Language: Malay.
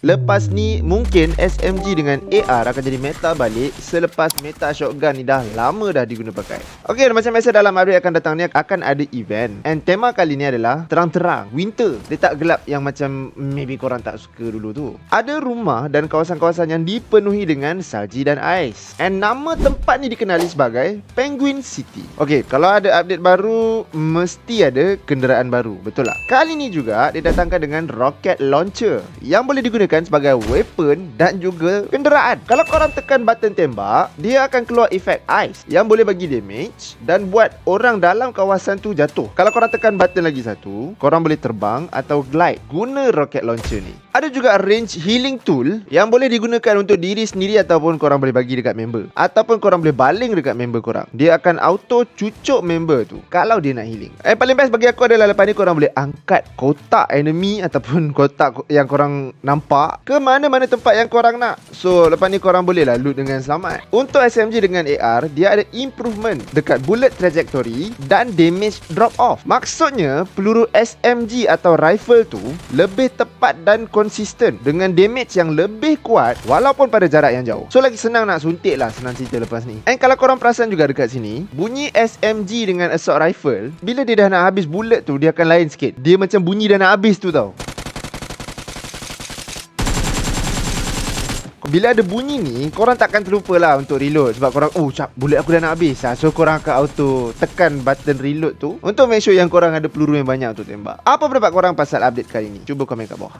Lepas ni mungkin SMG dengan AR akan jadi meta balik selepas meta shotgun ni dah lama dah diguna pakai. Okey, macam biasa dalam update akan datang ni akan ada event. And tema kali ni adalah terang-terang, winter. Dia tak gelap yang macam maybe korang tak suka dulu tu. Ada rumah dan kawasan-kawasan yang dipenuhi dengan salji dan ais. And nama tempat ni dikenali sebagai Penguin City. Okey, kalau ada update baru mesti ada kenderaan baru, betul tak? Kali ni juga didatangkan dengan rocket launcher yang boleh digunakan sebagai weapon dan juga kenderaan. Kalau korang tekan button tembak, dia akan keluar efek ice yang boleh bagi damage dan buat orang dalam kawasan tu jatuh. Kalau korang tekan button lagi satu, korang boleh terbang atau glide guna rocket launcher ni. Ada juga range healing tool yang boleh digunakan untuk diri sendiri ataupun korang boleh bagi dekat member, ataupun korang boleh baling dekat member korang. Dia akan auto cucuk member tu kalau dia nak healing. Paling best bagi aku adalah lepas ni korang boleh angkat kotak enemy ataupun kotak yang korang nampak ke mana-mana tempat yang korang nak. So lepas ni korang boleh lah loot dengan selamat. Untuk SMG dengan AR, dia ada improvement dekat bullet trajectory dan damage drop off. Maksudnya peluru SMG atau rifle tu lebih tepat dan konsisten dengan damage yang lebih kuat walaupun pada jarak yang jauh. So lagi senang nak suntik lah, senang cerita lepas ni. And kalau korang perasan juga dekat sini, bunyi SMG dengan assault rifle, bila dia dah nak habis bullet tu, dia akan lain sikit. Dia macam bunyi dah nak habis tu tau. Bila ada bunyi ni, korang takkan terlupa lah untuk reload. Sebab korang, bullet aku dah nak habis lah. So korang akan auto tekan button reload tu untuk make sure yang korang ada peluru yang banyak untuk tembak. Apa pendapat korang pasal update kali ni? Cuba komen kat bawah.